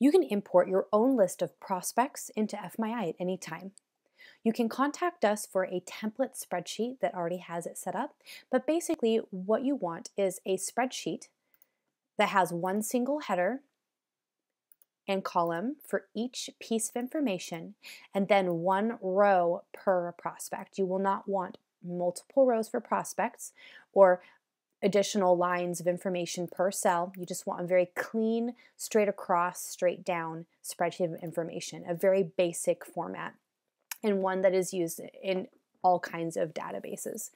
You can import your own list of prospects into FMyI at any time. You can contact us for a template spreadsheet that already has it set up, but basically what you want is a spreadsheet that has one single header and column for each piece of information, and then one row per prospect. You will not want multiple rows for prospects or additional lines of information per cell. You just want a very clean, straight across, straight down spreadsheet of information, a very basic format, and one that is used in all kinds of databases.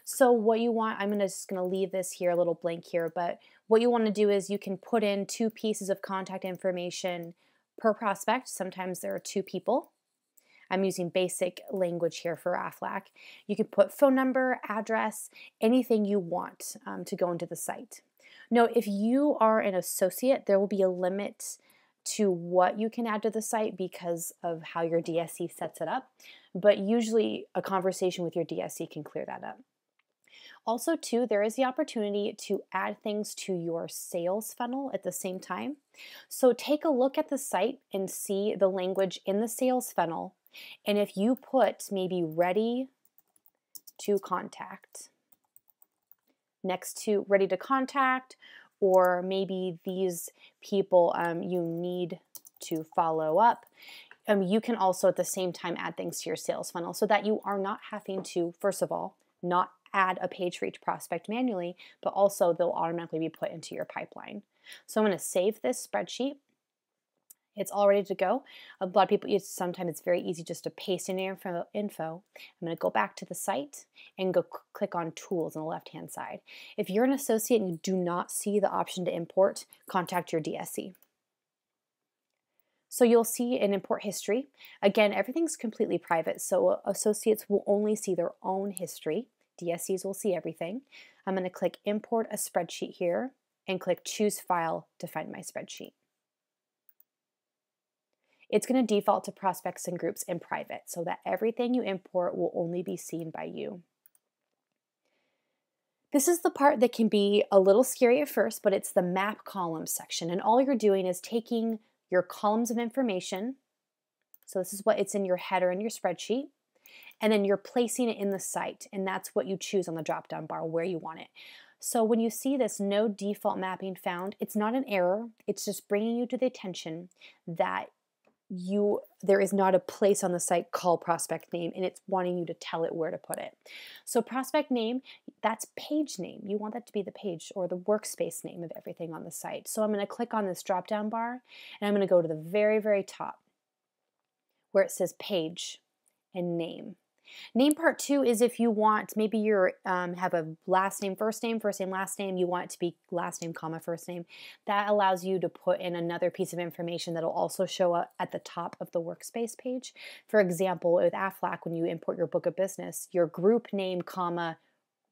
So what you want, I'm just going to leave this here, a little blank here, but what you want to do is you can put in 2 pieces of contact information per prospect. Sometimes there are 2 people. I'm using basic language here for Aflac. You can put phone number, address, anything you want to go into the site. Note, if you are an associate, there will be a limit to what you can add to the site because of how your DSC sets it up, but usually a conversation with your DSC can clear that up. Also, too, there is the opportunity to add things to your sales funnel at the same time. So take a look at the site and see the language in the sales funnel. And if you put maybe ready to contact next to ready to contact, or maybe these people you need to follow up, you can also at the same time add things to your sales funnel so that you are not having to, first of all, not add a page for each prospect manually, but also they'll automatically be put into your pipeline. So I'm going to save this spreadsheet. It's all ready to go. A lot of people, sometimes it's very easy just to paste in your info. I'm going to go back to the site and go click on Tools on the left-hand side. If you're an associate and you do not see the option to import, contact your DSC. So you'll see an import history. Again, everything's completely private, so associates will only see their own history. DSCs will see everything. I'm going to click Import a Spreadsheet here and click Choose File to find my spreadsheet. It's going to default to prospects and groups in private so that everything you import will only be seen by you. This is the part that can be a little scary at first, but it's the map columns section. And all you're doing is taking your columns of information. So this is what it's in your header in your spreadsheet. And then you're placing it in the site. And that's what you choose on the drop-down bar where you want it. So when you see this no default mapping found, it's not an error. It's just bringing you to the attention that there is not a place on the site called prospect name, and it's wanting you to tell it where to put it. So prospect name, that's page name. You want that to be the page or the workspace name of everything on the site. So I'm going to click on this drop down bar and I'm going to go to the very, very top where it says page and name. Name part 2 is if you want, maybe you have a last name, last name, you want it to be last name, comma, first name. That allows you to put in another piece of information that will also show up at the top of the workspace page. For example, with Aflac, when you import your book of business, your group name, comma,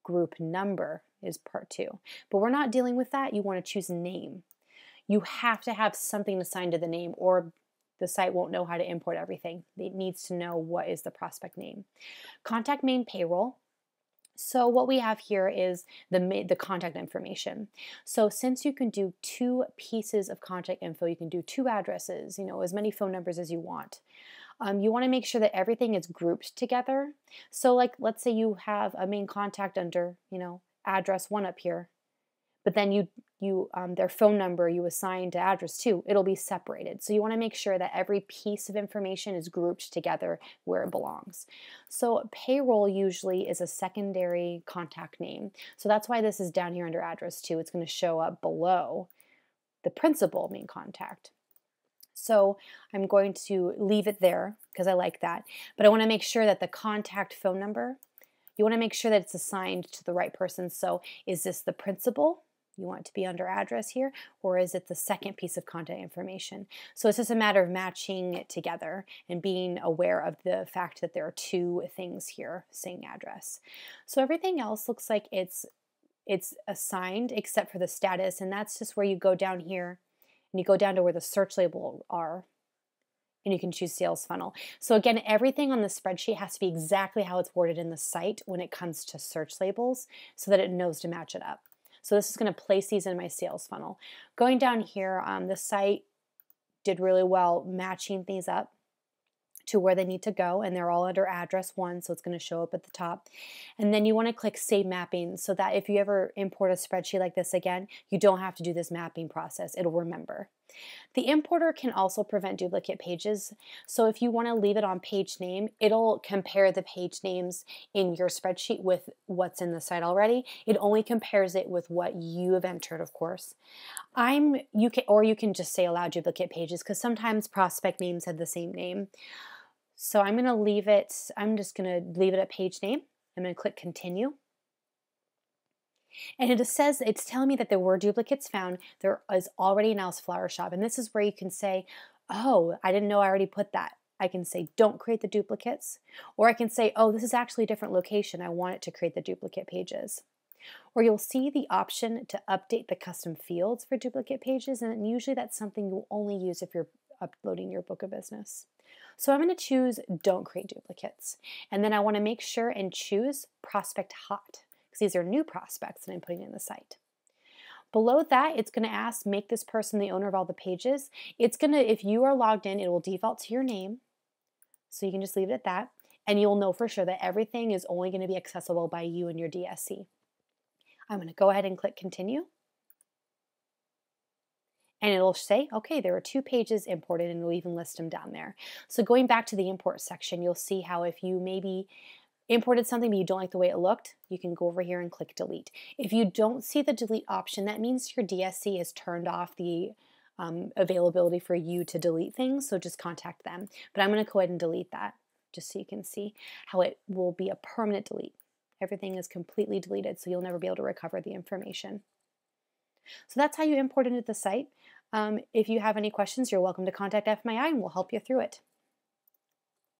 group number is part 2. But we're not dealing with that. You want to choose name. You have to have something assigned to the name, or the site won't know how to import everything. It needs to know what is the prospect name. Contact main payroll. So what we have here is the contact information. So since you can do 2 pieces of contact info, you can do 2 addresses, as many phone numbers as you want. You want to make sure that everything is grouped together. So like, let's say you have a main contact under, address 1 up here, but then their phone number you assign to address 2, it'll be separated. So you want to make sure that every piece of information is grouped together where it belongs. So payroll usually is a secondary contact name. So that's why this is down here under address 2. It's going to show up below the principal main contact. So I'm going to leave it there because I like that. But I want to make sure that the contact phone number, you want to make sure that it's assigned to the right person. So is this the principal? You want it to be under address here, or is it the second piece of contact information? So it's just a matter of matching it together and being aware of the fact that there are 2 things here saying address. So everything else looks like it's assigned except for the status, and that's just where you go down here and you go down to where the search labels are, and you can choose sales funnel. So again, everything on the spreadsheet has to be exactly how it's worded in the site when it comes to search labels so that it knows to match it up. So this is going to place these in my sales funnel. Going down here, the site did really well matching these up to where they need to go, and they're all under address 1, so it's going to show up at the top. And then you want to click Save Mapping so that if you ever import a spreadsheet like this again, you don't have to do this mapping process. It'll remember. The importer can also prevent duplicate pages, so if you want to leave it on page name, it'll compare the page names in your spreadsheet with what's in the site already. It only compares it with what you have entered, of course. You can just say allow duplicate pages because sometimes prospect names have the same name. So I'm just going to leave it at page name. I'm going to click continue. And it's telling me that there were duplicates found. There is already an Alice Flower Shop. And this is where you can say, oh, I didn't know I already put that. I can say, don't create the duplicates. Or I can say, oh, this is actually a different location. I want it to create the duplicate pages. Or you'll see the option to update the custom fields for duplicate pages. And usually that's something you'll only use if you're uploading your book of business. So I'm going to choose don't create duplicates. And then I want to make sure and choose prospect hot, because these are new prospects that I'm putting in the site. Below that, it's going to ask, make this person the owner of all the pages. If you are logged in, it will default to your name. So you can just leave it at that. And you'll know for sure that everything is only going to be accessible by you and your DSC. I'm going to go ahead and click continue. And it'll say, okay, there are 2 pages imported, and it'll even list them down there. So going back to the import section, you'll see how if you maybe imported something but you don't like the way it looked, you can go over here and click delete. If you don't see the delete option, that means your DSC has turned off the availability for you to delete things, so just contact them. But I'm going to go ahead and delete that just so you can see how it will be a permanent delete. Everything is completely deleted, so you'll never be able to recover the information. So that's how you import into the site. If you have any questions, you're welcome to contact FMII and we'll help you through it.